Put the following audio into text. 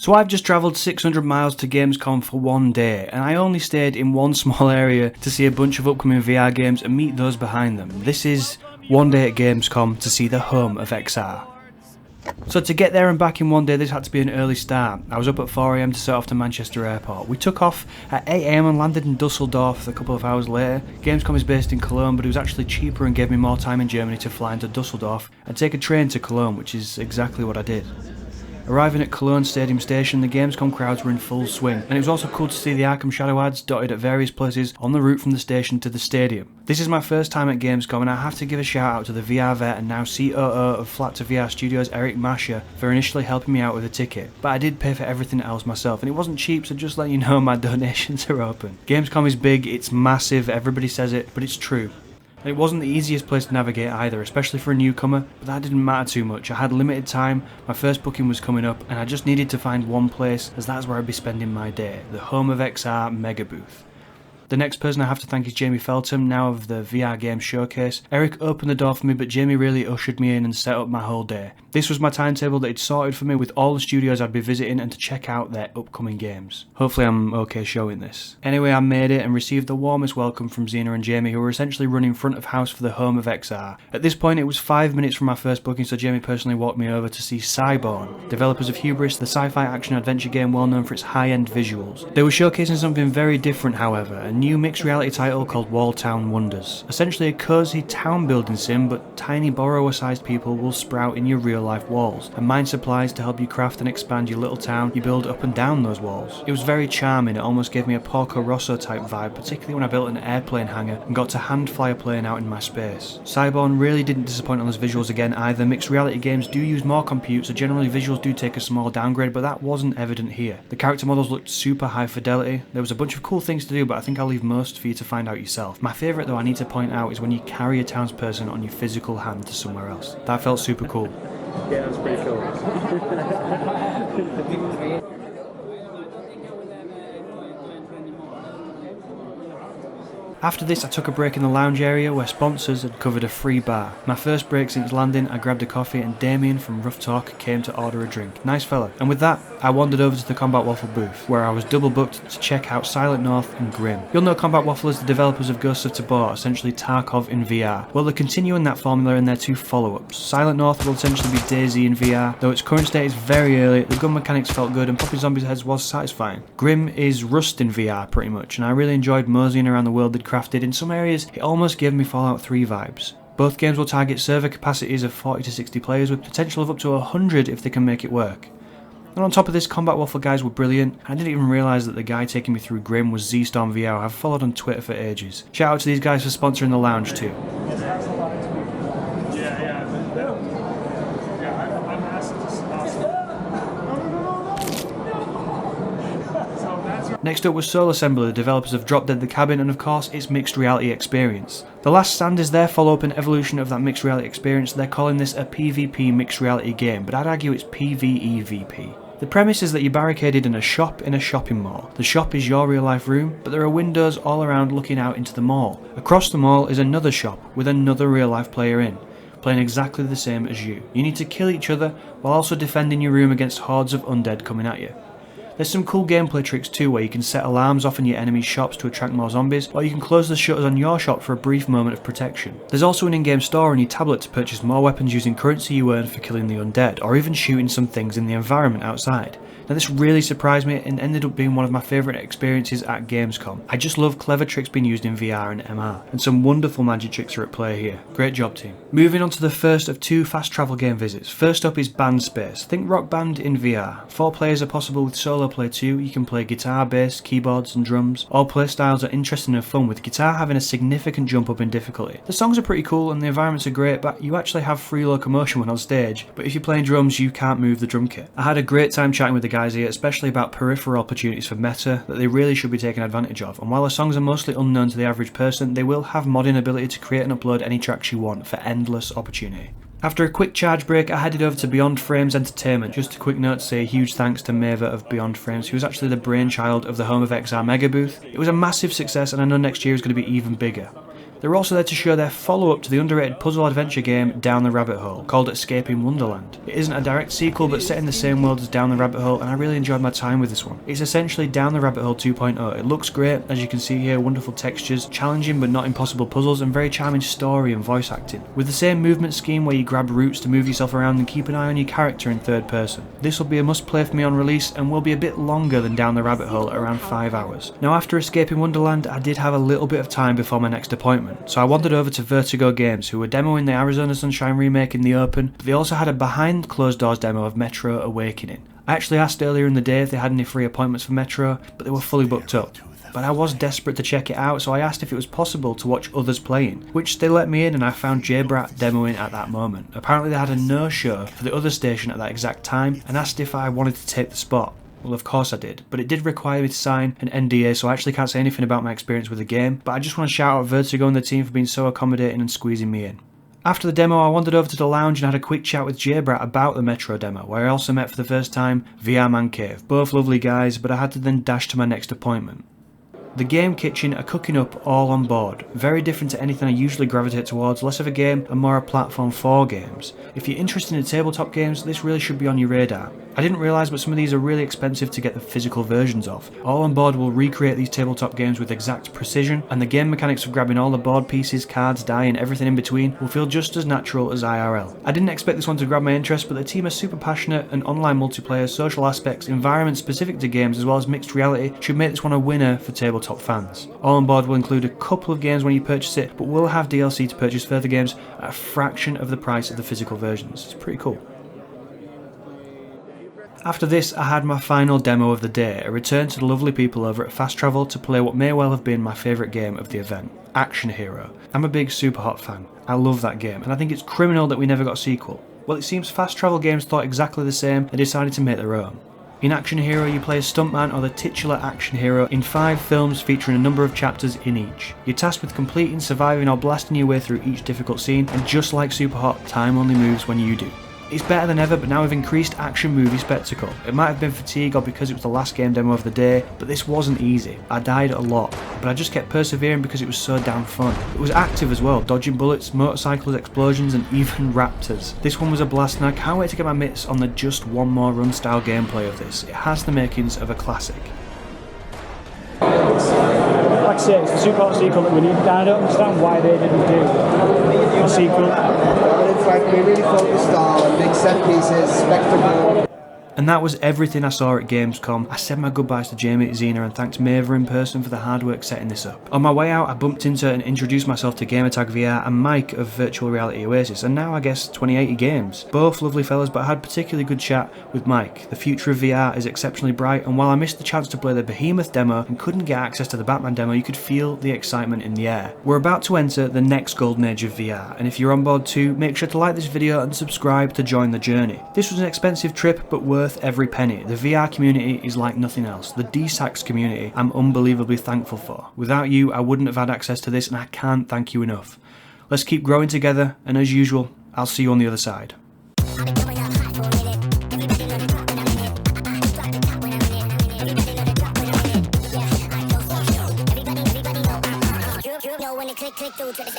So I've just travelled 600 miles to Gamescom for one day, and I only stayed in one small area to see a bunch of upcoming VR games and meet those behind them. This is one day at Gamescom to see the home of XR. So to get there and back in one day, this had to be an early start. I was up at 4 AM to set off to Manchester Airport. We took off at 8 AM and landed in Dusseldorf a couple of hours later. Gamescom is based in Cologne, but it was actually cheaper and gave me more time in Germany to fly into Dusseldorf and take a train to Cologne, which is exactly what I did. Arriving at Cologne Stadium Station, the Gamescom crowds were in full swing, and it was also cool to see the Arkham Shadow ads dotted at various places on the route from the station to the stadium. This is my first time at Gamescom, and I have to give a shout out to the VR vet and now COO of Flat to VR Studios, Eric Mascher, for initially helping me out with a ticket. But I did pay for everything else myself, and it wasn't cheap, so just let you know my donations are open. Gamescom is big, it's massive, everybody says it, but it's true. And it wasn't the easiest place to navigate either, especially for a newcomer, but that didn't matter too much. I had limited time, my first booking was coming up, and I just needed to find one place, as that's where I'd be spending my day, the home of XR Mega Booth. The next person I have to thank is Jamie Feltham, now of the VR Game Showcase. Eric opened the door for me, but Jamie really ushered me in and set up my whole day. This was my timetable that he'd sorted for me with all the studios I'd be visiting and to check out their upcoming games. Hopefully I'm okay showing this. Anyway, I made it and received the warmest welcome from Xena and Jamie, who were essentially running front of house for the home of XR. At this point it was 5 minutes from my first booking, so Jamie personally walked me over to see Cyborn, developers of Hubris, the sci-fi action adventure game well known for its high-end visuals. They were showcasing something very different however, a new mixed reality title called Walltown Wonders. Essentially a cozy town building sim, but tiny borrower-sized people will sprout in your real-life walls, and mine supplies to help you craft and expand your little town you build up and down those walls. It was very charming, it almost gave me a Porco Rosso type vibe, particularly when I built an airplane hangar and got to hand fly a plane out in my space. Cyborn really didn't disappoint on those visuals again either. Mixed reality games do use more compute, so generally visuals do take a small downgrade, but that wasn't evident here. The character models looked super high fidelity. There was a bunch of cool things to do, but I think I'll leave most for you to find out yourself. My favourite though I need to point out is when you carry a townsperson on your physical hand to somewhere else. That felt super cool. Yeah, that was pretty cool. After this I took a break in the lounge area where sponsors had covered a free bar. My first break since landing, I grabbed a coffee and Damien from Rough Talk came to order a drink. Nice fella. And with that, I wandered over to the Combat Waffle booth, where I was double booked to check out Silent North and Grim. You'll know Combat Waffle as the developers of Ghosts of Tabor, essentially Tarkov in VR. Well, they're continuing that formula in their two follow-ups. Silent North will essentially be DayZ in VR, though its current state is very early, the gun mechanics felt good and popping zombies' heads was satisfying. Grim is Rust in VR pretty much, and I really enjoyed moseying around the world they'd crafted. In some areas, it almost gave me Fallout 3 vibes. Both games will target server capacities of 40 to 60 players with potential of up to 100 if they can make it work. And on top of this, Combat Waffle guys were brilliant. I didn't even realise that the guy taking me through Grim was Z-Storm VR, I've followed on Twitter for ages. Shout out to these guys for sponsoring the lounge too. Next up was Soul Assembly, the developers of Drop Dead the Cabin, and of course its mixed reality experience. The Last Stand is their follow-up and evolution of that mixed reality experience. They're calling this a PvP mixed reality game, but I'd argue it's PvEVP. The premise is that you're barricaded in a shop in a shopping mall. The shop is your real life room, but there are windows all around looking out into the mall. Across the mall is another shop with another real life player in, playing exactly the same as you. You need to kill each other while also defending your room against hordes of undead coming at you. There's some cool gameplay tricks too, where you can set alarms off in your enemy's shops to attract more zombies, or you can close the shutters on your shop for a brief moment of protection. There's also an in-game store on your tablet to purchase more weapons using currency you earn for killing the undead, or even shooting some things in the environment outside. Now this really surprised me and ended up being one of my favourite experiences at Gamescom. I just love clever tricks being used in VR and MR, and some wonderful magic tricks are at play here. Great job team. Moving on to the first of two fast travel game visits. First up is Band Space. Think Rock Band in VR. 4 players are possible with solo play too. You can play guitar, bass, keyboards and drums. All play styles are interesting and fun, with guitar having a significant jump up in difficulty. The songs are pretty cool and the environments are great, but you actually have free locomotion when on stage, but if you're playing drums you can't move the drum kit. I had a great time chatting with the guys here, especially about peripheral opportunities for meta that they really should be taking advantage of, and while the songs are mostly unknown to the average person, they will have modding ability to create and upload any tracks you want for endless opportunity. After a quick charge break, I headed over to Beyond Frames Entertainment. Just a quick note to say a huge thanks to Maeva of Beyond Frames, who was actually the brainchild of the Home of XR Mega Booth. It was a massive success and I know next year is going to be even bigger. They're also there to show their follow-up to the underrated puzzle adventure game Down the Rabbit Hole, called Escaping Wonderland. It isn't a direct sequel but set in the same world as Down the Rabbit Hole, and I really enjoyed my time with this one. It's essentially Down the Rabbit Hole 2.0. It looks great, as you can see here, wonderful textures, challenging but not impossible puzzles, and very charming story and voice acting. With the same movement scheme where you grab roots to move yourself around and keep an eye on your character in third person. This will be a must play for me on release and will be a bit longer than Down the Rabbit Hole, around 5 hours. Now after Escaping Wonderland, I did have a little bit of time before my next appointment, so I wandered over to Vertigo Games, who were demoing the Arizona Sunshine remake in the open, but they also had a behind closed doors demo of Metro Awakening. I actually asked earlier in the day if they had any free appointments for Metro, but they were fully booked up. But I was desperate to check it out, so I asked if it was possible to watch others playing, which they let me in, and I found JBrat demoing at that moment. Apparently they had a no-show for the other station at that exact time, and asked if I wanted to take the spot. Well, of course I did, but it did require me to sign an NDA, so I actually can't say anything about my experience with the game, but I just want to shout out Vertigo and the team for being so accommodating and squeezing me in. After the demo, I wandered over to the lounge and had a quick chat with JBrat about the Metro demo, where I also met for the first time VR Man Cave. Both lovely guys, but I had to then dash to my next appointment. The game kitchen are cooking up all on board. Very different to anything I usually gravitate towards, less of a game and more a platform for games. If you're interested in tabletop games, this really should be on your radar. I didn't realise, but some of these are really expensive to get the physical versions of. All on board will recreate these tabletop games with exact precision, and the game mechanics of grabbing all the board pieces, cards, die and everything in between will feel just as natural as IRL. I didn't expect this one to grab my interest, but the team are super passionate, and online multiplayer, social aspects, environments specific to games as well as mixed reality should make this one a winner for tabletop fans. All on board will include a couple of games when you purchase it, but will have DLC to purchase further games at a fraction of the price of the physical versions. It's pretty cool. After this, I had my final demo of the day, a return to the lovely people over at Fast Travel to play what may well have been my favourite game of the event, Action Hero. I'm a big Superhot fan, I love that game, and I think it's criminal that we never got a sequel. Well, it seems Fast Travel Games thought exactly the same and decided to make their own. In Action Hero, you play a stuntman or the titular action hero in 5 films featuring a number of chapters in each. You're tasked with completing, surviving or blasting your way through each difficult scene, and just like Superhot, time only moves when you do. It's better than ever, but now with increased action movie spectacle. It might have been fatigue or because it was the last game demo of the day, but this wasn't easy. I died a lot, but I just kept persevering because it was so damn fun. It was active as well, dodging bullets, motorcycles, explosions and even raptors. This one was a blast and I can't wait to get my mitts on the just one more run style gameplay of this. It has the makings of a classic. Like I say, it's the Superhot sequel that we need. I don't understand why they didn't do a sequel. It's like we really focused on big set pieces, spectacle. And that was everything I saw at Gamescom. I said my goodbyes to Jamie, Xena and thanked Maver in person for the hard work setting this up. On my way out I bumped into and introduced myself to Gamertag VR and Mike of Virtual Reality Oasis, and now I guess 2080 Games. Both lovely fellas, but I had particularly good chat with Mike. The future of VR is exceptionally bright, and while I missed the chance to play the Behemoth demo and couldn't get access to the Batman demo, you could feel the excitement in the air. We're about to enter the next golden age of VR, and if you're on board too, make sure to like this video and subscribe to join the journey. This was an expensive trip, but worth every penny. The VR community is like nothing else. The DeeSax community I'm unbelievably thankful for. Without you, I wouldn't have had access to this, and I can't thank you enough. Let's keep growing together, and as usual, I'll see you on the other side. Click through to the